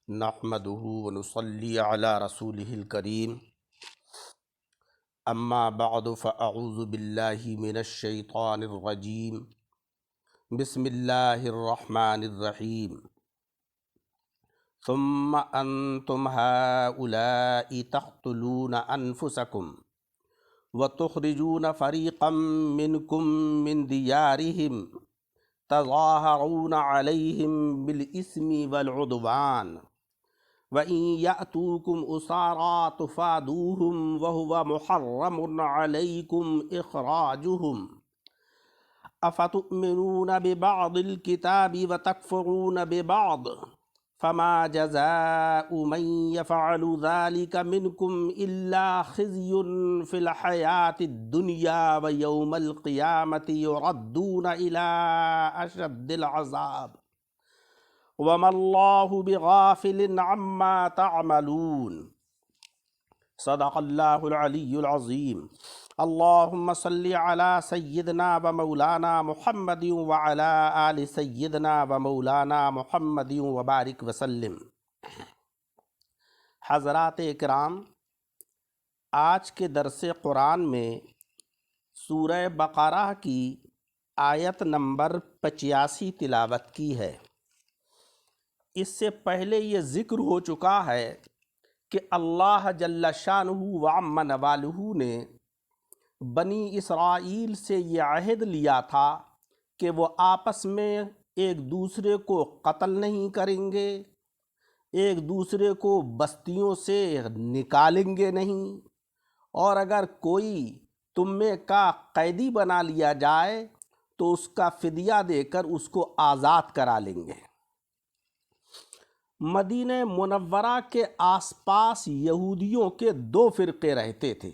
نحمده ونصلي على رسوله الكريم اما بعد فاعوذ بالله من الشيطان الرجيم بسم الله الرحمن الرحيم ثم انتم هؤلاء تقتلون انفسكم وتخرجون فريقا منكم من ديارهم تظاهرون عليهم بالإثم والعدوان وَإِن يَأْتُوكُمْ أُسَارَىٰ تُفَادُوهُمْ وَهُوَ مُحَرَّمٌ عَلَيْكُمْ إِخْرَاجُهُمْ أَفَتُؤْمِنُونَ بِبَعْضِ الْكِتَابِ وَتَكْفُرُونَ بِبَعْضٍ فَمَا جَزَاءُ مَن يَفْعَلُ ذَلِكَ مِنكُمْ إِلَّا خِزْيٌ فِي الْحَيَاةِ الدُّنْيَا وَيَوْمَ الْقِيَامَةِ يُرَدُّونَ إِلَىٰ أَشَدِّ الْعَذَابِ وَمَا اللَّهُ بِغَافِلٍ عَمَّا تَعْمَلُونَ صدق اللہ العلی العظیم اللہم صلی علی سیدنا و مولانا محمد وعلی آل سیدنا و مولانا محمد وبارک وسلم۔ حضرات اکرام، آج کے درس قرآن میں سورہ بقرہ کی آیت نمبر 85 تلاوت کی ہے۔ اس سے پہلے یہ ذکر ہو چکا ہے کہ اللہ جل شانہ وعم نوالہ نے بنی اسرائیل سے یہ عہد لیا تھا کہ وہ آپس میں ایک دوسرے کو قتل نہیں کریں گے، ایک دوسرے کو بستیوں سے نکالیں گے نہیں، اور اگر کوئی تم میں کا قیدی بنا لیا جائے تو اس کا فدیہ دے کر اس کو آزاد کرا لیں گے۔ مدینہ منورہ کے آس پاس یہودیوں کے 2 فرقے رہتے تھے،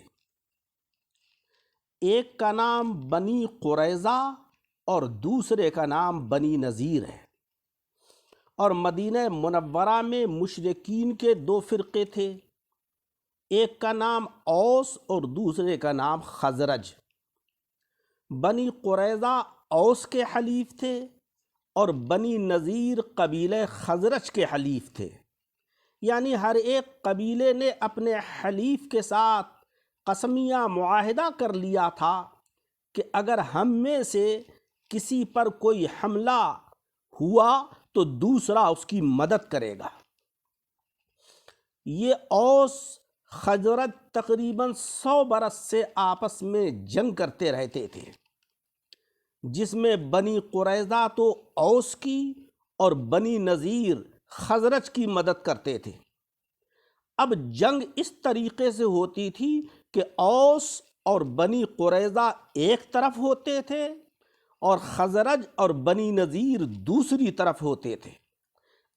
ایک کا نام بنی قریظہ اور دوسرے کا نام بنی نذیر ہے، اور مدینہ منورہ میں مشرکین کے 2 فرقے تھے، ایک کا نام اوس اور دوسرے کا نام خزرج۔ بنی قریظہ اوس کے حلیف تھے اور بنی نذیر قبیلہ خزرج کے حلیف تھے، یعنی ہر ایک قبیلے نے اپنے حلیف کے ساتھ قسمیہ معاہدہ کر لیا تھا کہ اگر ہم میں سے کسی پر کوئی حملہ ہوا تو دوسرا اس کی مدد کرے گا۔ یہ اوس خزرج تقریباً 100 برس سے آپس میں جنگ کرتے رہتے تھے، جس میں بنی قریظہ تو اوس کی اور بنی نذیر خزرج کی مدد کرتے تھے۔ اب جنگ اس طریقے سے ہوتی تھی کہ اوس اور بنی قریظہ ایک طرف ہوتے تھے اور خزرج اور بنی نذیر دوسری طرف ہوتے تھے۔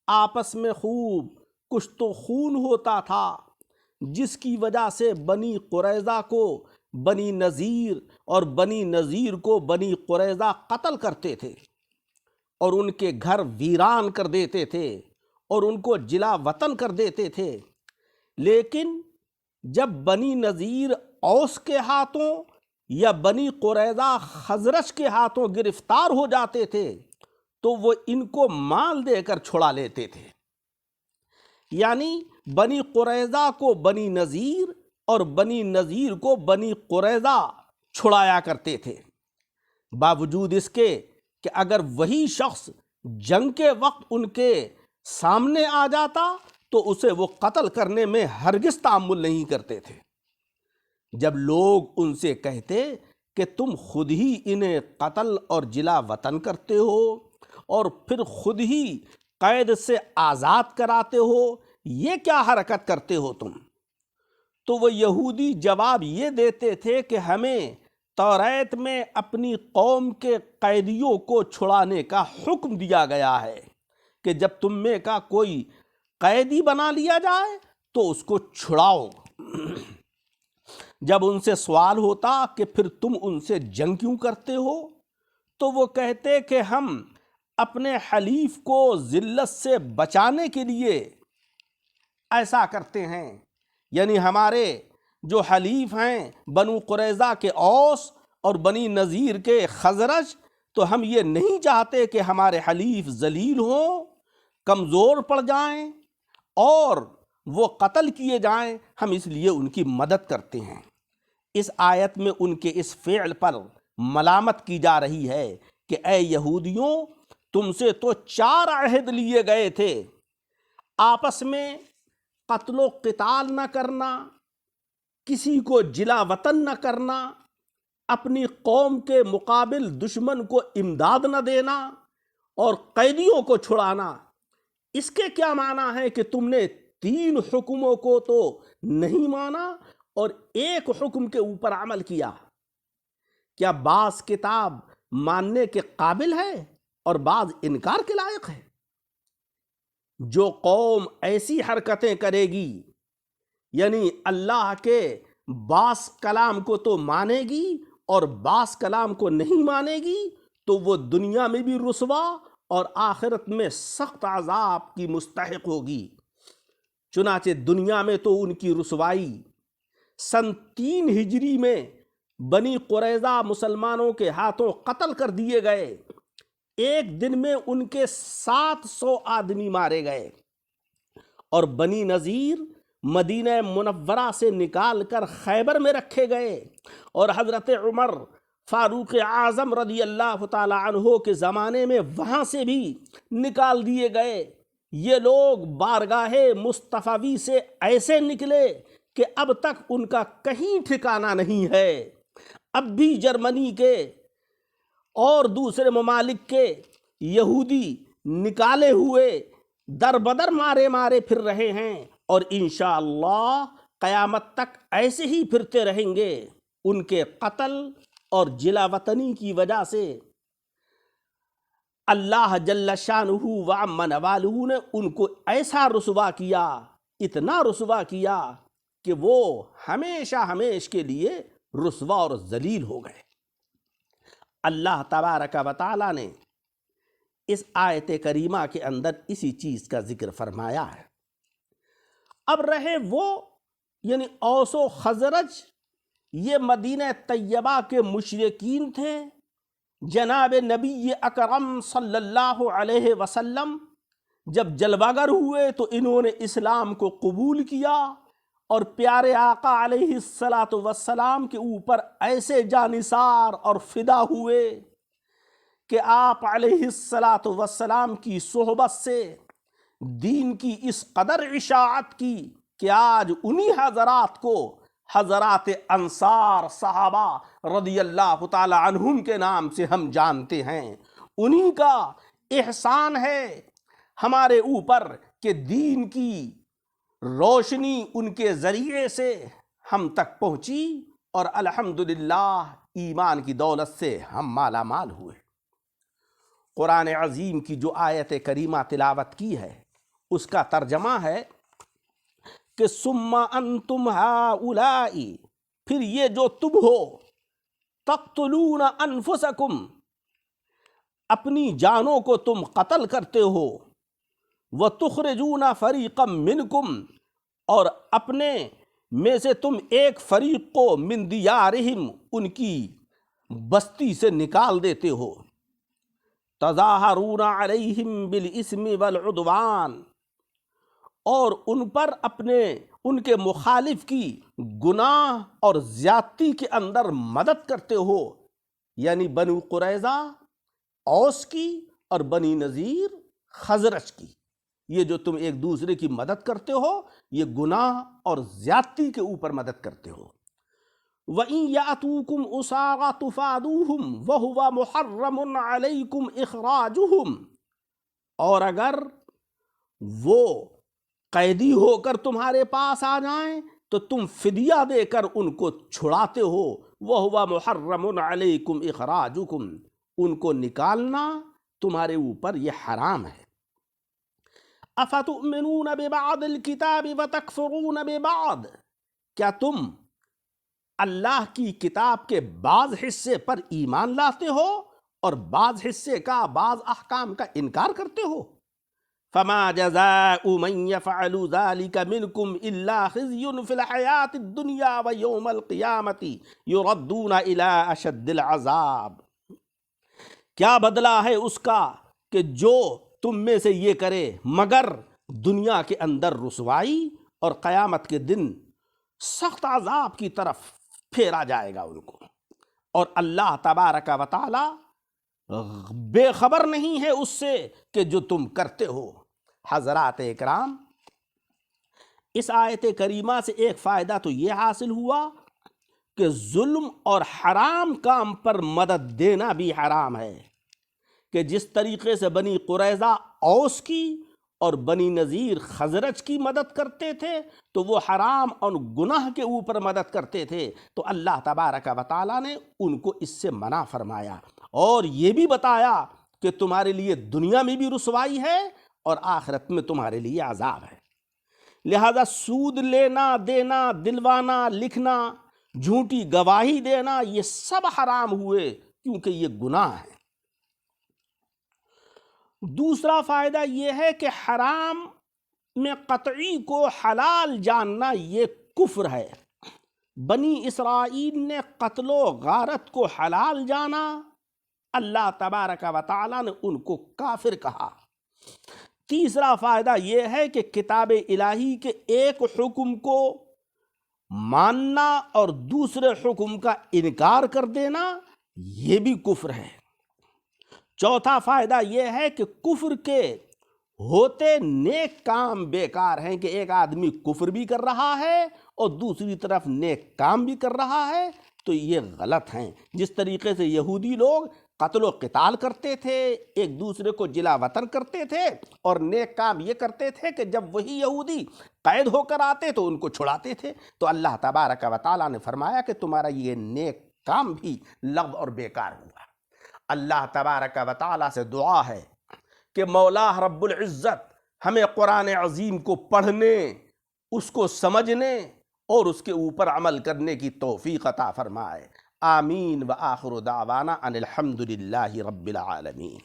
آپس میں خوب کشت و خون ہوتا تھا، جس کی وجہ سے بنی قریظہ کو بنی نذیر اور بنی نذیر کو بنی قریظہ قتل کرتے تھے اور ان کے گھر ویران کر دیتے تھے اور ان کو جلا وطن کر دیتے تھے۔ لیکن جب بنی نذیر اوس کے ہاتھوں یا بنی قریظہ خزرج کے ہاتھوں گرفتار ہو جاتے تھے تو وہ ان کو مال دے کر چھڑا لیتے تھے، یعنی بنی قریظہ کو بنی نذیر اور بنی نذیر کو بنی قریظہ چھڑایا کرتے تھے، باوجود اس کے کہ اگر وہی شخص جنگ کے وقت ان کے سامنے آ جاتا تو اسے وہ قتل کرنے میں ہرگز تأمل نہیں کرتے تھے۔ جب لوگ ان سے کہتے کہ تم خود ہی انہیں قتل اور جلا وطن کرتے ہو اور پھر خود ہی قید سے آزاد کراتے ہو، یہ کیا حرکت کرتے ہو تم؟ تو وہ یہودی جواب یہ دیتے تھے کہ ہمیں توریت میں اپنی قوم کے قیدیوں کو چھڑانے کا حکم دیا گیا ہے کہ جب تم میں کا کوئی قیدی بنا لیا جائے تو اس کو چھڑاؤ۔ جب ان سے سوال ہوتا کہ پھر تم ان سے جنگ کیوں کرتے ہو، تو وہ کہتے کہ ہم اپنے حلیف کو ذلت سے بچانے کے لیے ایسا کرتے ہیں، یعنی ہمارے جو حلیف ہیں بنو قریظہ کے اوس اور بنی نذیر کے خزرج، تو ہم یہ نہیں چاہتے کہ ہمارے حلیف ذلیل ہوں، کمزور پڑ جائیں اور وہ قتل کیے جائیں، ہم اس لیے ان کی مدد کرتے ہیں۔ اس آیت میں ان کے اس فعل پر ملامت کی جا رہی ہے کہ اے یہودیوں، تم سے تو 4 عہد لیے گئے تھے، آپس میں قتل و قتال نہ کرنا، کسی کو جلا وطن نہ کرنا، اپنی قوم کے مقابل دشمن کو امداد نہ دینا اور قیدیوں کو چھڑانا۔ اس کے کیا معنی ہے کہ تم نے 3 حکموں کو تو نہیں مانا اور ایک حکم کے اوپر عمل کیا؟ کیا بعض کتاب ماننے کے قابل ہے اور بعض انکار کے لائق ہے؟ جو قوم ایسی حرکتیں کرے گی، یعنی اللہ کے بعض کلام کو تو مانے گی اور بعض کلام کو نہیں مانے گی، تو وہ دنیا میں بھی رسوا اور آخرت میں سخت عذاب کی مستحق ہوگی۔ چنانچہ دنیا میں تو ان کی رسوائی سن 3 ہجری میں بنی قریظہ مسلمانوں کے ہاتھوں قتل کر دیے گئے۔ ایک دن میں ان کے 700 آدمی مارے گئے، اور بنی نذیر مدینہ منورہ سے نکال کر خیبر میں رکھے گئے، اور حضرت عمر فاروق اعظم رضی اللہ تعالی عنہ کے زمانے میں وہاں سے بھی نکال دیے گئے۔ یہ لوگ بارگاہ مصطفی سے ایسے نکلے کہ اب تک ان کا کہیں ٹھکانہ نہیں ہے۔ اب بھی جرمنی کے اور دوسرے ممالک کے یہودی نکالے ہوئے در بدر مارے پھر رہے ہیں، اور انشاءاللہ قیامت تک ایسے ہی پھرتے رہیں گے۔ ان کے قتل اور جلا وطنی کی وجہ سے اللہ جل شانہ وعم نوالہ نے ان کو ایسا رسوا کیا، اتنا رسوا کیا کہ وہ ہمیشہ ہمیش کے لیے رسوا اور ذلیل ہو گئے۔ اللہ تبارک و تعالی نے اس آیت کریمہ کے اندر اسی چیز کا ذکر فرمایا ہے۔ اب رہے وہ یعنی اوس و خزرج، یہ مدینہ طیبہ کے مشرکین تھے۔ جناب نبی اکرم صلی اللہ علیہ وسلم جب جلوہ گر ہوئے تو انہوں نے اسلام کو قبول کیا، اور پیارے آقا علیہ السلام کے اوپر ایسے جانثار اور فدا ہوئے کہ آپ علیہ السلام کی صحبت سے دین کی اس قدر اشاعت کی کہ آج انہی حضرات کو حضرات انصار صحابہ رضی اللہ تعالی عنہم کے نام سے ہم جانتے ہیں۔ انہی کا احسان ہے ہمارے اوپر کہ دین کی روشنی ان کے ذریعے سے ہم تک پہنچی، اور الحمدللہ ایمان کی دولت سے ہم مالا مال ہوئے۔ قرآن عظیم کی جو آیت کریمہ تلاوت کی ہے، اس کا ترجمہ ہے کہ ثم انتم ہؤلاء، پھر یہ جو تم ہو، تقتلون انفسکم، اپنی جانوں کو تم قتل کرتے ہو، وتخرجون فریقا منکم، اور اپنے میں سے تم ایک فریق کو من دیارہم، ان کی بستی سے نکال دیتے ہو، تظاہرون علیہم بالاسم والعدوان، اور ان پر ان کے مخالف کی گناہ اور زیادتی کے اندر مدد کرتے ہو، یعنی بنو قریظہ اوس کی اور بنی نذیر خزرج کی۔ یہ جو تم ایک دوسرے کی مدد کرتے ہو، یہ گناہ اور زیادتی کے اوپر مدد کرتے ہو۔ وَإِن يَأْتُوكُمْ أُسَارَىٰ تُفَادُوهُمْ وَهُوَ مُحَرَّمٌ عَلَيْكُمْ إِخْرَاجُهُمْ، اور اگر وہ قیدی ہو کر تمہارے پاس آ جائیں تو تم فدیہ دے کر ان کو چھڑاتے ہو۔ وَهُوَ مُحَرَّمٌ عَلَيْكُمْ إِخْرَاجُكُمْ، ان کو نکالنا تمہارے اوپر یہ حرام ہے۔ أَفَتُؤْمِنُونَ بِبَعْضِ الْكِتَابِ وَتَكْفُرُونَ بِبَعْضٍ، کیا تم اللہ کی کتاب کے بعض حصے پر ایمان لاتے ہو اور بعض حصے کا، بعض احکام کا انکار کرتے ہو؟ فَمَا جَزَاءُ مَن يَفْعَلُ ذَلِكَ مِنْكُمْ إِلَّا خِزْيٌ فِي الْحَيَاةِ الدُّنْيَا وَيَوْمَ الْقِيَامَةِ يُرَدُّونَ إِلَىٰ أَشَدِّ الْعَذَابِ، کیا بدلہ ہے اس کا کہ جو تم میں سے یہ کرے، مگر دنیا کے اندر رسوائی اور قیامت کے دن سخت عذاب کی طرف پھیرا جائے گا ان کو۔ اور اللہ تبارک و تعالی بے خبر نہیں ہے اس سے کہ جو تم کرتے ہو۔ حضرات اکرام، اس آیت کریمہ سے ایک فائدہ تو یہ حاصل ہوا کہ ظلم اور حرام کام پر مدد دینا بھی حرام ہے، کہ جس طریقے سے بنی قریظہ اوس کی اور بنی نذیر خزرج کی مدد کرتے تھے تو وہ حرام اور گناہ کے اوپر مدد کرتے تھے، تو اللہ تبارک و تعالیٰ نے ان کو اس سے منع فرمایا اور یہ بھی بتایا کہ تمہارے لیے دنیا میں بھی رسوائی ہے اور آخرت میں تمہارے لیے عذاب ہے۔ لہذا سود لینا دینا، دلوانا لکھنا، جھوٹی گواہی دینا، یہ سب حرام ہوئے کیونکہ یہ گناہ ہے۔ دوسرا فائدہ یہ ہے کہ حرام میں قطعی کو حلال جاننا یہ کفر ہے۔ بنی اسرائیل نے قتل و غارت کو حلال جانا، اللہ تبارک و تعالیٰ نے ان کو کافر کہا۔ تیسرا فائدہ یہ ہے کہ کتاب الہی کے ایک حکم کو ماننا اور دوسرے حکم کا انکار کر دینا یہ بھی کفر ہے۔ چوتھا فائدہ یہ ہے کہ کفر کے ہوتے نیک کام بیکار ہیں، کہ ایک آدمی کفر بھی کر رہا ہے اور دوسری طرف نیک کام بھی کر رہا ہے تو یہ غلط ہیں۔ جس طریقے سے یہودی لوگ قتل و قتال کرتے تھے، ایک دوسرے کو جلا وطن کرتے تھے، اور نیک کام یہ کرتے تھے کہ جب وہی یہودی قید ہو کر آتے تو ان کو چھڑاتے تھے، تو اللہ تبارک و تعالیٰ نے فرمایا کہ تمہارا یہ نیک کام بھی لغو اور بیکار ہوا۔ اللہ تبارک و تعالیٰ سے دعا ہے کہ مولا رب العزت ہمیں قرآن عظیم کو پڑھنے، اس کو سمجھنے اور اس کے اوپر عمل کرنے کی توفیق عطا فرمائے۔ آمین۔ وآخر دعوانا ان الحمد للہ رب العالمین۔